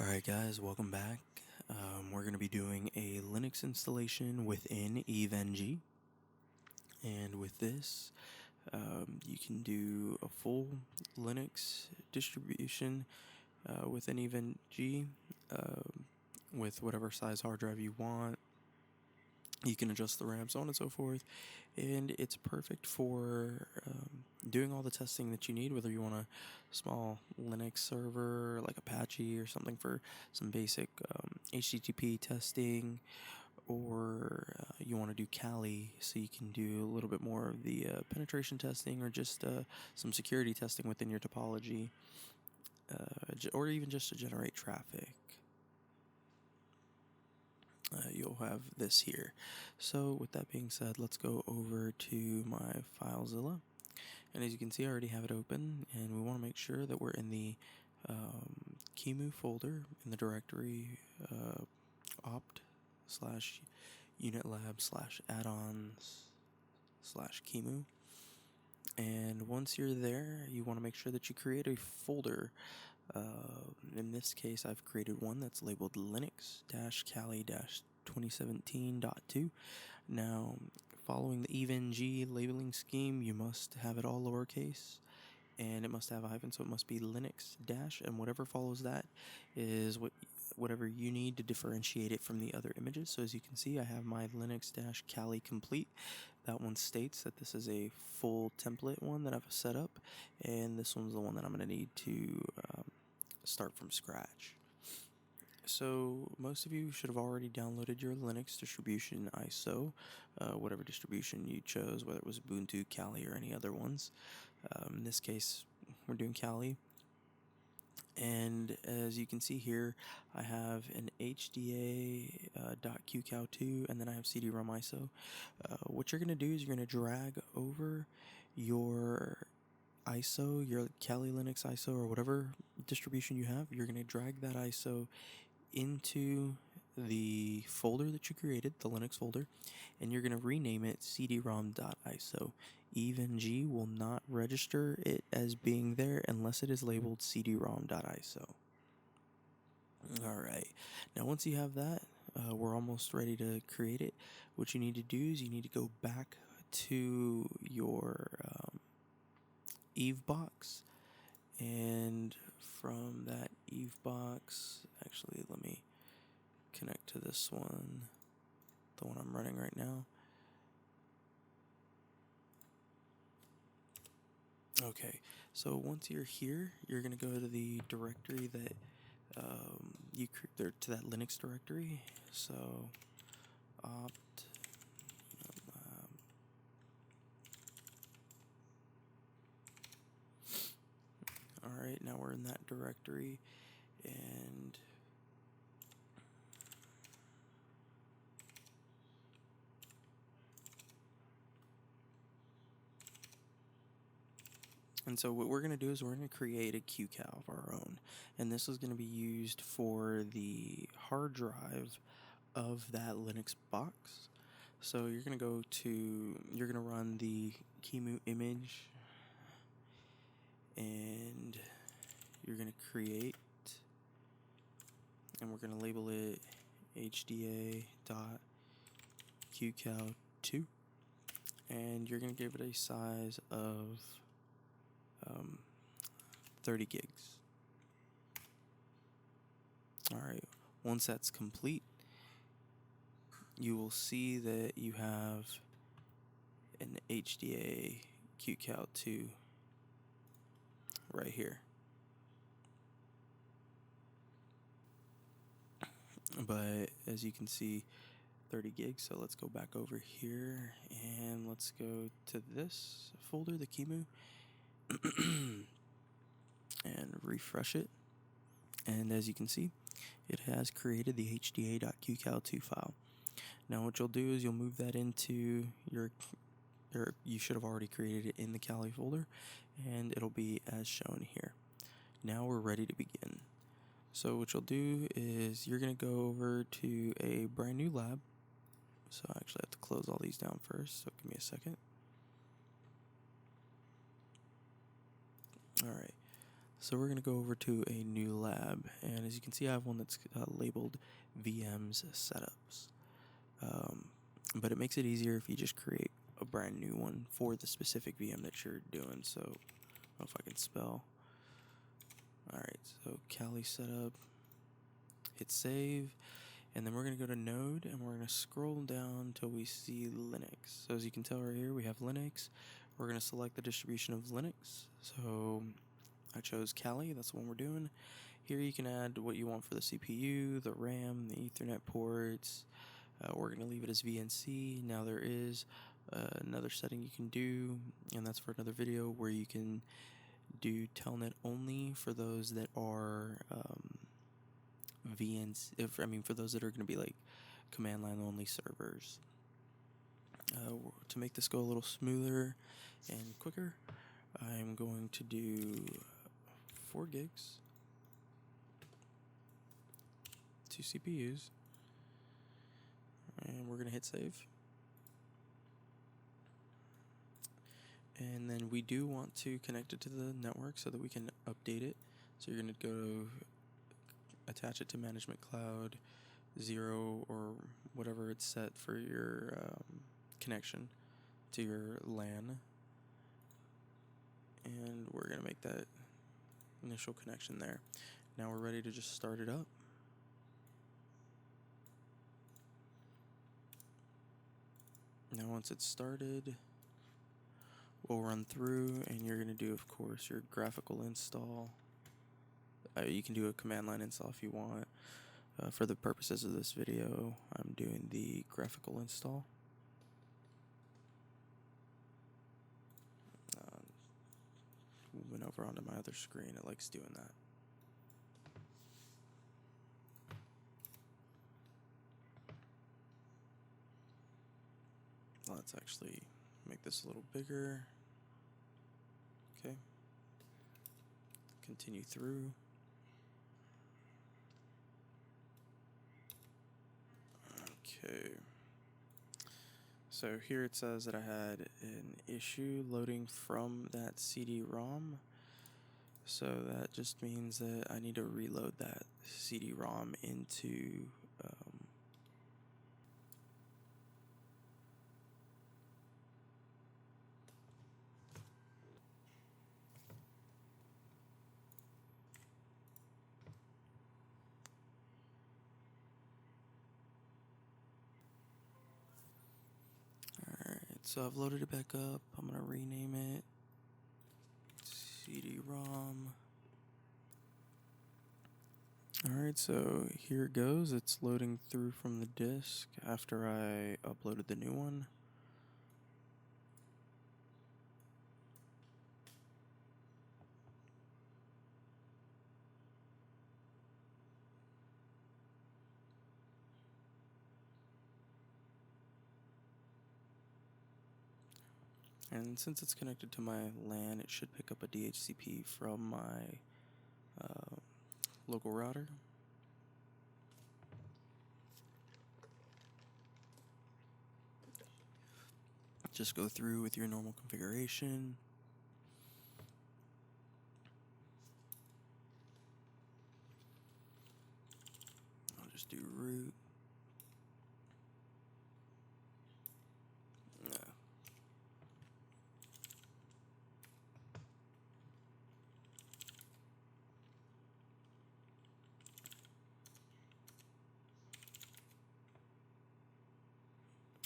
Alright guys, welcome back. We're going to be doing a Linux installation within EVE-NG. And with this, you can do a full Linux distribution within EVE-NG with whatever size hard drive you want. You can adjust the RAM, so on and so forth, and it's perfect for doing all the testing that you need, whether you want a small Linux server like Apache or something for some basic HTTP testing, or you want to do Kali so you can do a little bit more of the penetration testing, or just some security testing within your topology, or even just to generate traffic. You'll have this here. So with that being said, let's go over to my FileZilla, and as you can see, I already have it open, and we want to make sure that we're in the QEMU folder in the directory opt/unitlab/addons/QEMU. And once you're there, you want to make sure that you create a folder. In this case, I've created one that's labeled Linux-Kali-2017.2. Now, following the EVE-NG labeling scheme, you must have it all lowercase, and it must have a hyphen, so it must be Linux dash, and whatever follows that is whatever you need to differentiate it from the other images. So as you can see, I have my Linux-Kali complete. That one states that this is a full template one that I've set up, and this one's the one that I'm going to need to start from scratch. So most of you should have already downloaded your Linux distribution ISO, whatever distribution you chose, whether it was Ubuntu, Kali, or any other ones. In this case, we're doing Kali. And as you can see here, I have an HDA.QCOW2, and then I have CD-ROM ISO. What you're going to do is you're going to drag over your ISO, your Kali Linux ISO, or whatever distribution you have. You're going to drag that ISO into the folder that you created, the Linux folder, and you're going to rename it cd-rom.iso. EVE-NG will not register it as being there unless it is labeled cd-rom.iso. Alright, now once you have that, we're almost ready to create it. What you need to do is you need to go back to your EVE box, and from that EVE box, actually let me connect to this one, the one I'm running right now. Okay, so once you're here, you're going to go to the directory that to that Linux directory. So opt Alright, now we're in that directory, and so what we're going to do is we're going to create a QCOW of our own, and this is going to be used for the hard drive of that Linux box. So you're going to run the QEMU image, and you're going to create, and we're going to label it HDA.QCOW2, and you're going to give it a size of 30 gigs. Alright, once that's complete, you will see that you have an HDA QCOW2 right here. But as you can see, 30 gigs, so let's go back over here and let's go to this folder, the QEMU, and refresh it. And as you can see, it has created the HDA.QCOW2 file. Now what you'll do is you'll move that into you should have already created it in the Kali folder, and it'll be as shown here. Now we're ready to begin. So what you'll do is you're going to go over to a brand new lab. So I actually have to close all these down first, so give me a second. Alright, So we're going to go over to a new lab, and as you can see, I have one that's labeled VMs setups. But it makes it easier if you just create a brand new one for the specific VM that you're doing. So I don't know if I can spell. Alright, so Kali setup, hit save, and then we're going to go to node, and we're going to scroll down until we see Linux. So as you can tell right here, we have Linux. We're going to select the distribution of Linux. So I chose Kali, that's the one we're doing. Here you can add what you want for the CPU, the RAM, the Ethernet ports. We're going to leave it as VNC. Now there is another setting you can do, and that's for another video, where you can do telnet only for those that are VNC. For those that are going to be like command line only servers. To make this go a little smoother and quicker, I'm going to do 4 gigs, 2 CPUs, and we're going to hit save. And then we do want to connect it to the network so that we can update it. So you're going to go attach it to Management Cloud 0 or whatever it's set for your connection to your LAN. And we're going to make that initial connection there. Now we're ready to just start it up. Now once it's started, we'll run through, and you're going to do, of course, your graphical install. You can do a command line install if you want. For the purposes of this video, I'm doing the graphical install. Moving over onto my other screen, it likes doing that. Let's actually make this a little bigger. Okay. Continue through. Okay. So here it says that I had an issue loading from that CD-ROM. So that just means that I need to reload that CD-ROM into Alright, so I've loaded it back up. I'm going to rename it CD-ROM. Alright, so here it goes. It's loading through from the disk after I uploaded the new one. And since it's connected to my LAN, it should pick up a DHCP from my local router. Just go through with your normal configuration. I'll just do root. No.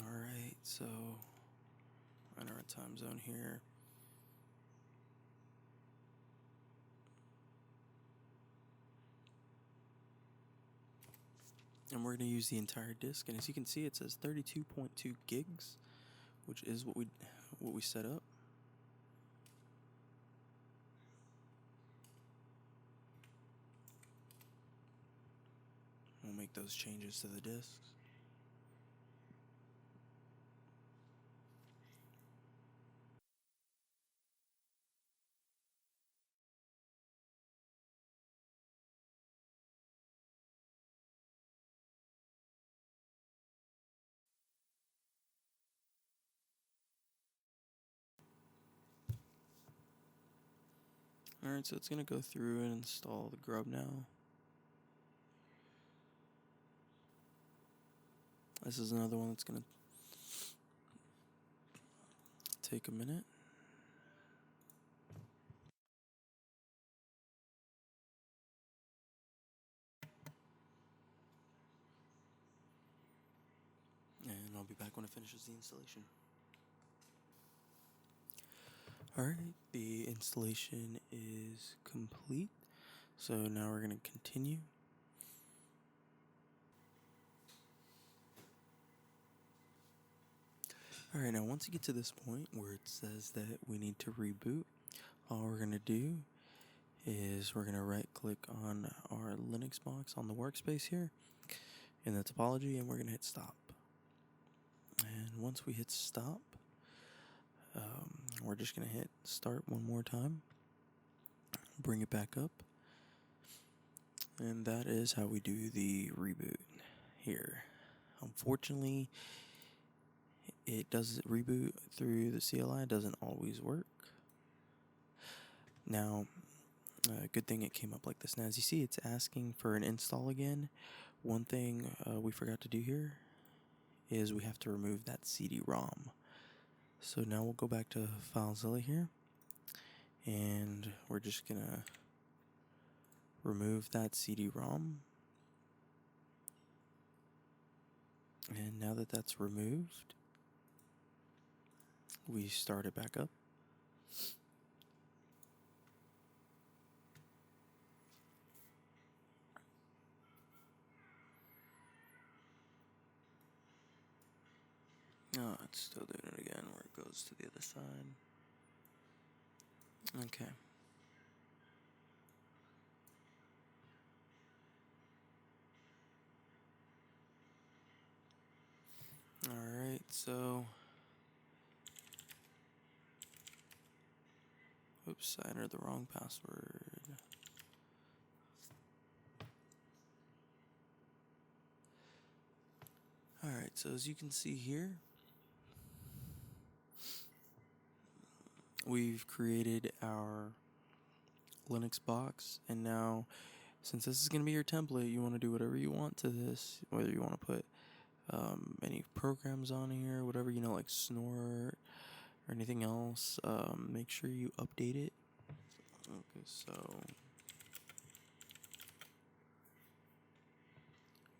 Alright, so enter a time zone here. And we're going to use the entire disk, and as you can see, it says 32.2 gigs, which is what we set up. We'll make those changes to the disks. Alright, so it's going to go through and install the grub now. This is another one that's going to take a minute. And I'll be back when it finishes the installation. Alright, the installation is complete. So now we're going to continue. Alright, now once you get to this point where it says that we need to reboot, all we're going to do is we're going to right click on our Linux box on the workspace here in the topology, and we're going to hit stop. And once we hit stop, we're just going to hit start one more time, bring it back up, and that is how we do the reboot here. Unfortunately, it does reboot through the CLI, doesn't always work. Now, good thing it came up like this. Now, as you see, it's asking for an install again. One thing we forgot to do here is we have to remove that CD-ROM. So now we'll go back to FileZilla here, and we're just gonna remove that CD-ROM. And now that that's removed, we start it back up. Oh, it's still doing it again where it goes to the other side. Okay. Alright, so oops, I entered the wrong password. Alright, so as you can see here, we've created our Linux box, and now since this is going to be your template, you want to do whatever you want to this, whether you want to put any programs on here, whatever, you know, like Snort or anything else. Make sure you update it. Okay, so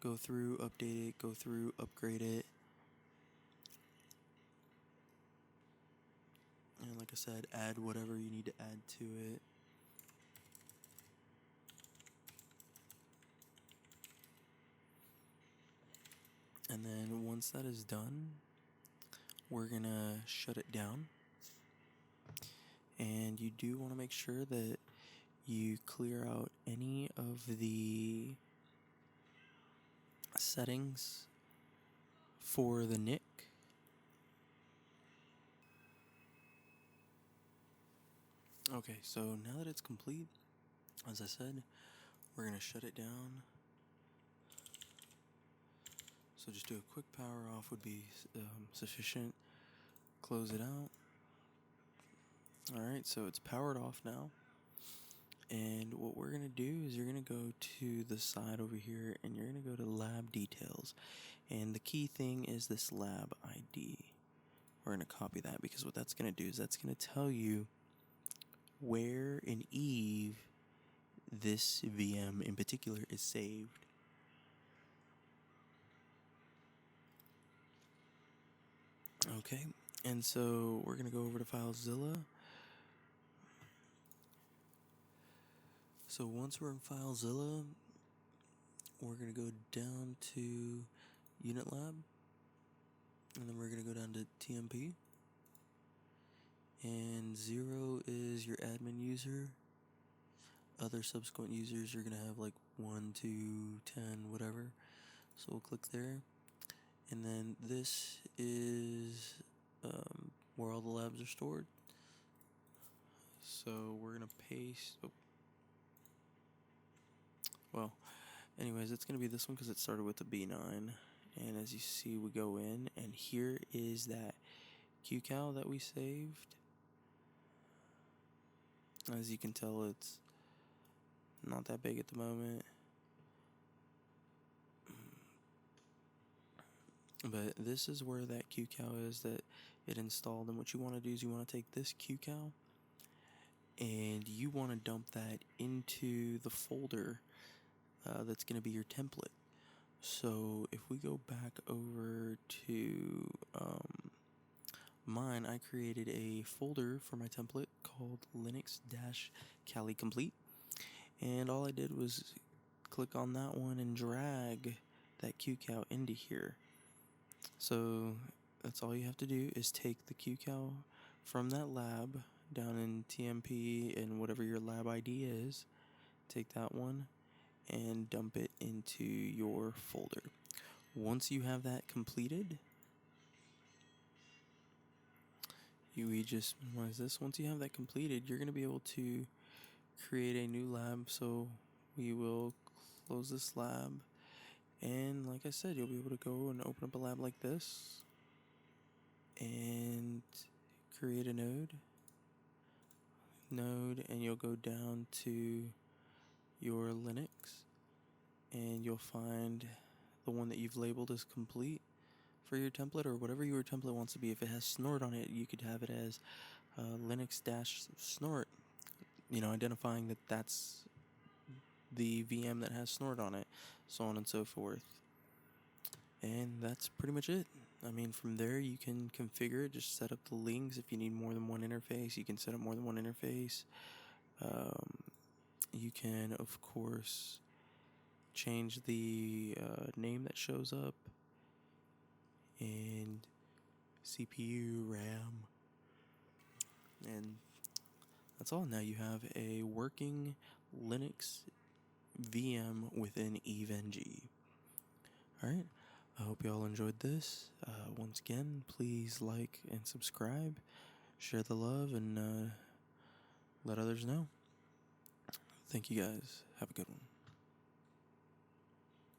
go through, update it, go through, upgrade it. And like I said, add whatever you need to add to it. And then once that is done, we're gonna shut it down. And you do want to make sure that you clear out any of the settings for the NIC. Okay, so now that it's complete, as I said, we're going to shut it down. So just do a quick power off would be sufficient. Close it out. Alright, so it's powered off now. And what we're going to do is you're going to go to the side over here, and you're going to go to lab details. And the key thing is this lab ID. We're going to copy that, because what that's going to do is that's going to tell you where in Eve this VM in particular is saved. Okay, and so we're going to go over to FileZilla. So once we're in FileZilla, we're going to go down to Unit Lab, and then we're going to go down to TMP. And 0 is your admin user. Other subsequent users are going to have like 1, 2, 10, whatever. So we'll click there. And then this is where all the labs are stored. So we're going to paste. Oh. Well, anyways, it's going to be this one because it started with a B9. And as you see, we go in, and here is that QCal that we saved. As you can tell, it's not that big at the moment. But this is where that QCow is that it installed. And what you want to do is you want to take this QCow and you want to dump that into the folder that's going to be your template. So if we go back over to mine, I created a folder for my template called Linux-Kali Complete. And all I did was click on that one and drag that QCow into here. So that's all you have to do is take the QCow from that lab down in TMP and whatever your lab ID is, take that one and dump it into your folder. Once you have that completed, once you have that completed, you're going to be able to create a new lab. So we will close this lab, and like I said, you'll be able to go and open up a lab like this and create a node, and you'll go down to your Linux and you'll find the one that you've labeled as complete for your template, or whatever your template wants to be. If it has snort on it, you could have it as Linux-snort, identifying that that's the VM that has snort on it, so on and so forth. And that's pretty much it. I mean, from there you can configure it, just set up the links. If you need more than one interface, you can set up more than one interface. You can, of course, change the name that shows up, and CPU, RAM, and that's all. Now you have a working Linux VM within EVE-NG. Alright, I hope you all enjoyed this. Once again, please like and subscribe, share the love, and let others know. Thank you guys. Have a good one.